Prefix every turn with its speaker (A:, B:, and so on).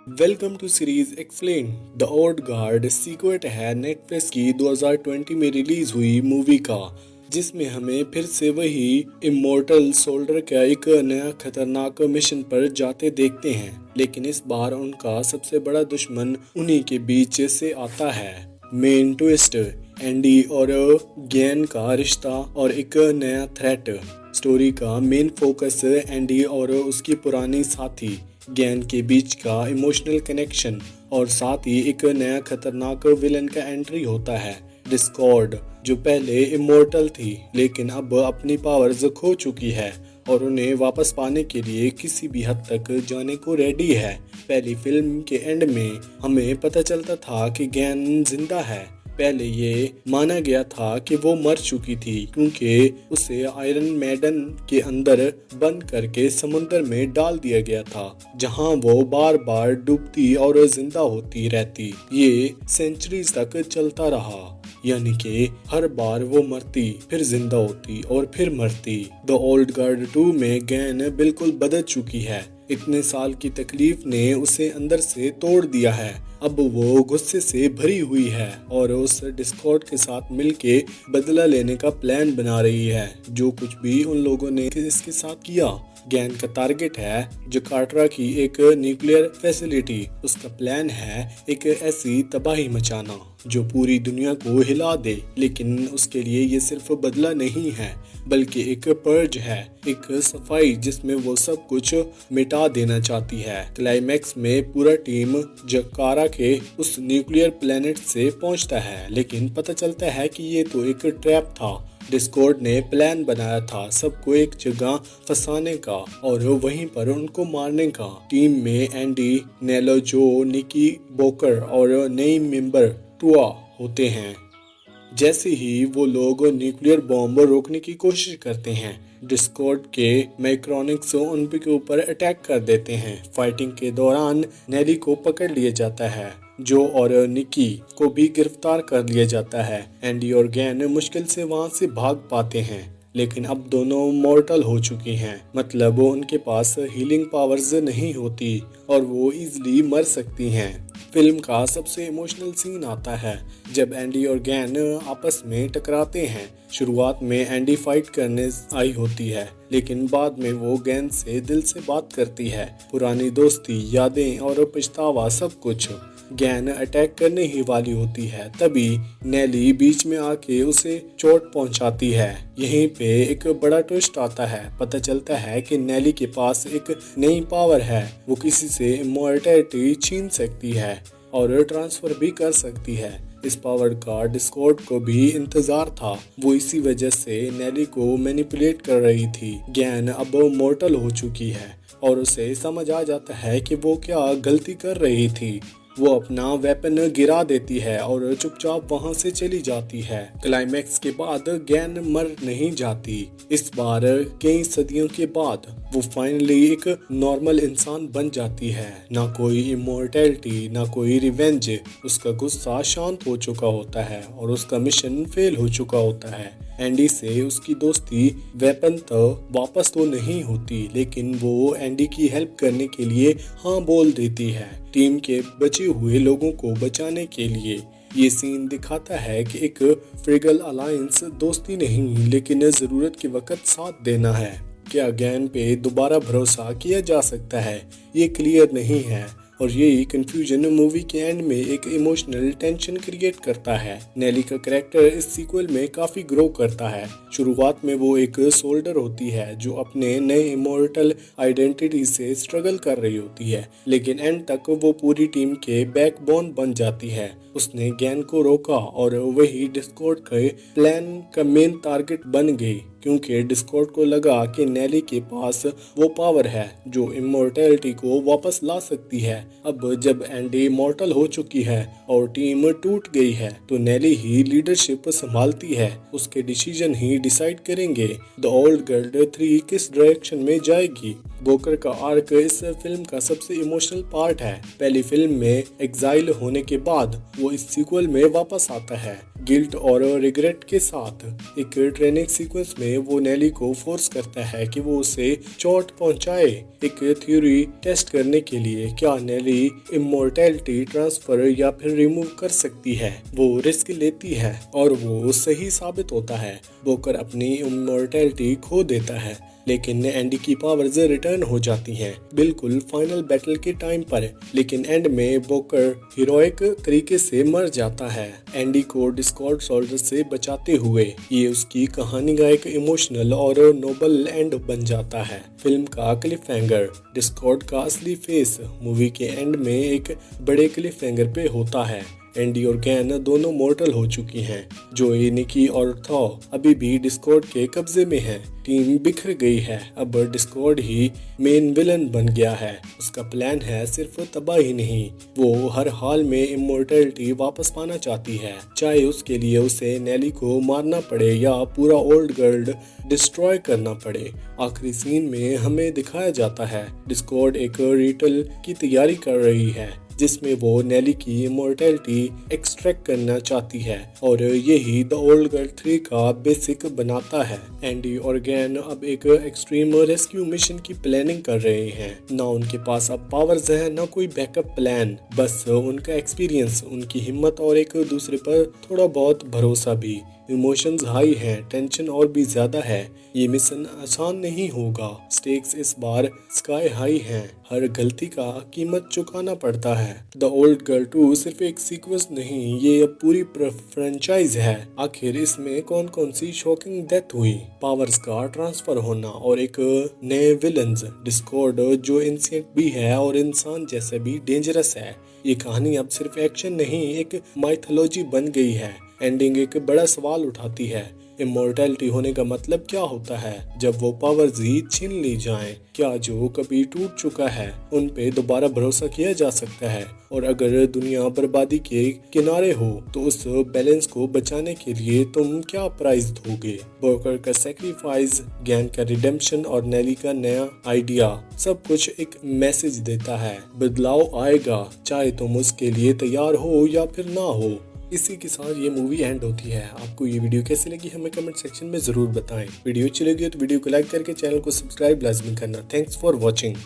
A: Welcome to series explain. The old guard sequel है Netflix की 2020 में रिलीज हुई मूवी का, जिसमें हमें फिर से वही इमोर्टल सोल्डर का एक नया खतरनाक मिशन पर जाते देखते हैं। लेकिन इस बार उनका सबसे बड़ा दुश्मन उन्हीं के बीच से आता है। मेन ट्विस्ट, एंडी और गैन का रिश्ता और एक नया थ्रेट। स्टोरी का मेन फोकस एंडी और उसकी पुरानी साथी गैन के बीच का इमोशनल कनेक्शन और साथ ही एक नया खतरनाक विलन का एंट्री होता है, डिस्कॉर्ड, जो पहले इमोर्टल थी लेकिन अब अपनी पावर्स खो चुकी है और उन्हें वापस पाने के लिए किसी भी हद तक जाने को रेडी है। पहली फिल्म के एंड में हमें पता चलता था कि गैन जिंदा है। पहले ये माना गया था कि वो मर चुकी थी क्योंकि उसे आयरन मैडन के अंदर बंद करके समुद्र में डाल दिया गया था, जहां वो बार बार डूबती और जिंदा होती रहती। ये सेंचुरीज तक चलता रहा, यानी कि हर बार वो मरती, फिर जिंदा होती और फिर मरती। द ओल्ड गार्ड 2 में गैन बिल्कुल बदल चुकी है। इतने साल की तकलीफ ने उसे अंदर से तोड़ दिया है। अब वो गुस्से से भरी हुई है और उस डिस्कॉर्ड के साथ मिलके बदला लेने का प्लान बना रही है, जो कुछ भी उन लोगों ने इसके साथ किया। गैन का टारगेट है जकार्ता की एक न्यूक्लियर फैसिलिटी। उसका प्लान है एक ऐसी तबाही मचाना जो पूरी दुनिया को हिला दे, लेकिन उसके लिए ये सिर्फ बदला नहीं है बल्कि एक पर्ज है, एक सफाई जिसमें वो सब कुछ मिटा देना चाहती है। क्लाइमैक्स में पूरा टीम जकार्ता के उस न्यूक्लियर प्लेनेट से पहुंचता है, लेकिन पता चलता है कि ये तो एक ट्रैप था। डिस्कॉर्ड ने प्लान बनाया था सबको एक जगह फंसाने का और वहीं पर उनको मारने का। टीम में एंडी, नेलो, जो, निकी बोकर और नई मेंबर टुआ होते हैं। जैसे ही वो लोग न्यूक्लियर बॉम्ब रोकने की कोशिश करते हैं, डिस्कॉर्ड के मैक्रोनिक्स उनके ऊपर अटैक कर देते हैं। फाइटिंग के दौरान नेली को पकड़ लिया जाता है, जो और निकी को भी गिरफ्तार कर लिया जाता है। एंडी और गैन मुश्किल से वहां से भाग पाते हैं, लेकिन अब दोनों मॉर्टल हो चुकी हैं, मतलब उनके पास हीलिंग पावर्स नहीं होती और वो इजीली मर सकती हैं। फिल्म का सबसे इमोशनल सीन आता है जब एंडी और गैन आपस में टकराते हैं। शुरुआत में एंडी फाइट करने आई होती है, लेकिन बाद में वो गैन से दिल से बात करती है। पुरानी दोस्ती, यादें और पछतावा, सब कुछ। गैन अटैक करने ही वाली होती है, तभी नेली बीच में आके उसे चोट पहुंचाती है। यहीं पे एक बड़ा ट्विस्ट आता है। पता चलता है कि नेली के पास एक नई पावर है। वो किसी से इमॉर्टैलिटी छीन सकती है और ट्रांसफर भी कर सकती है। इस पावर का डिस्कॉर्ड को भी इंतजार था। वो इसी वजह से नेली को मैनिपुलेट कर रही थी। गैन अब मॉर्टल हो चुकी है और उसे समझ आ जाता है कि वो क्या गलती कर रही थी। वो अपना वेपन गिरा देती है और चुपचाप वहां से चली जाती है। क्लाइमैक्स के बाद गैन मर नहीं जाती। इस बार कई सदियों के बाद वो फाइनली एक नॉर्मल इंसान बन जाती है। ना कोई इमॉर्टैलिटी, ना कोई रिवेंज। उसका गुस्सा शांत हो चुका होता है और उसका मिशन फेल हो चुका होता है। एंडी से उसकी दोस्ती वेपन तो वापस तो नहीं होती, लेकिन वो एंडी की हेल्प करने के लिए हाँ बोल देती है, टीम के बचे हुए लोगों को बचाने के लिए। ये सीन दिखाता है कि एक फ्रेगल अलायंस दोस्ती नहीं, लेकिन जरूरत के वक्त साथ देना है। क्या गैन पे दोबारा भरोसा किया जा सकता है, ये क्लियर नहीं है और यही कंफ्यूजन मूवी के एंड में एक इमोशनल टेंशन क्रिएट करता है। नेली का कैरेक्टर इस सीक्वल में काफी ग्रो करता है। शुरुआत में वो एक सोल्डर होती है जो अपने नए इमोर्टल आइडेंटिटी से स्ट्रगल कर रही होती है, लेकिन एंड तक वो पूरी टीम के बैकबोन बन जाती है। उसने गैन को रोका और वही डिस्कॉर्ड के प्लान का मेन टारगेट बन गई, क्योंकि डिस्कॉर्ड को लगा कि नेली के पास वो पावर है जो इमॉर्टैलिटी को वापस ला सकती है। अब जब एंडी मॉर्टल हो चुकी है और टीम टूट गई है, तो नेली ही लीडरशिप संभालती है। उसके डिसीजन ही डिसाइड करेंगे द ओल्ड गार्ड 3 किस डायरेक्शन में जाएगी। बोकर का आर्क इस फिल्म का सबसे इमोशनल पार्ट है। पहली फिल्म में एग्जाइल होने के बाद वो इस सीक्वल में वापस आता है। गिल्ट और रिग्रेट के साथ। एक ट्रेनिंग सीक्वेंस में वो नेली को फोर्स करता है कि वो उसे चोट पहुंचाए एक थ्योरी टेस्ट करने के लिए। क्या नेली इमोर्टैलिटी ट्रांसफर या फिर रिमूव कर सकती है? वो रिस्क लेती है और वो सही साबित होता है। बोकर अपनी इमोर्टैलिटी खो देता है, लेकिन एंडी की पावर्स रिटर्न हो जाती हैं बिल्कुल फाइनल बैटल के टाइम पर। लेकिन एंड में बोकर हीरोइक तरीके से मर जाता है, एंडी को डिस्कॉर्ड सोल्जर से बचाते हुए। ये उसकी कहानी का एक इमोशनल और नोबल एंड बन जाता है। फिल्म का क्लिफ हैंगर डिस्कॉर्ड का असली फेस मूवी के एंड में एक बड़े क्लिफ हैंगर पे होता है। एंडी और गैन दोनों मोर्टल हो चुकी हैं। जोई, निकी और थॉ अभी भी डिस्कॉर्ड के कब्जे में हैं। टीम बिखर गई है। अब डिस्कॉर्ड ही मेन विलन बन गया है। उसका प्लान है सिर्फ तबाही नहीं, वो हर हाल में इमोर्टैलिटी वापस पाना चाहती है, चाहे उसके लिए उसे नेली को मारना पड़े या पूरा ओल्ड वर्ल्ड डिस्ट्रॉय करना पड़े। आखिरी सीन में हमें दिखाया जाता है डिस्कॉर्ड एक रिटल की तैयारी कर रही है, जिसमें वो नेली की इमोर्टैलिटी एक्सट्रैक्ट करना चाहती है, और यही द ओल्ड गर्ल 3 का बेसिक बनाता है। एंडी और गैन अब एक एक्सट्रीम रेस्क्यू मिशन की प्लानिंग कर रहे हैं। ना उनके पास अब पावर्स है, ना कोई बैकअप प्लान, बस उनका एक्सपीरियंस, उनकी हिम्मत और एक दूसरे पर थोड़ा बहुत भरोसा भी। इमोशंस हाई हैं, टेंशन और भी ज्यादा है। ये मिशन आसान नहीं होगा। स्टेक्स इस बार स्काई हाई हैं। हर गलती का कीमत चुकाना पड़ता है। द ओल्ड गर्ल 2 सिर्फ एक सीक्वेंस नहीं, ये अब पूरी फ्रेंचाइज है। आखिर इसमें कौन कौन सी शॉकिंग डेथ हुई, पावर्स का ट्रांसफर होना और एक नए विलन्स, डिस्कॉर्ड जो इंसेंट भी है और इंसान जैसे भी डेंजरस है। ये कहानी अब सिर्फ एक्शन नहीं, एक माइथोलॉजी बन गई है। एंडिंग एक बड़ा सवाल उठाती है, इमोर्टैलिटी होने का मतलब क्या होता है जब वो पावर्स ही छीन ली जाएं? क्या जो कभी टूट चुका है उन पे दोबारा भरोसा किया जा सकता है? और अगर दुनिया बर्बादी के किनारे हो तो उस बैलेंस को बचाने के लिए तुम क्या प्राइस दोगे? बोकर का सैक्रिफाइस, गैन का रिडेम्पशन और नेली का नया आइडिया, सब कुछ एक मैसेज देता है, बदलाव आएगा, चाहे तुम उसके लिए तैयार हो या फिर ना हो। इसी के साथ ये मूवी एंड होती है। आपको ये वीडियो कैसी लगी हमें कमेंट सेक्शन में जरूर बताएं। वीडियो अच्छी लगी तो वीडियो को लाइक करके चैनल को सब्सक्राइब लाजमी करना। Thanks for watching.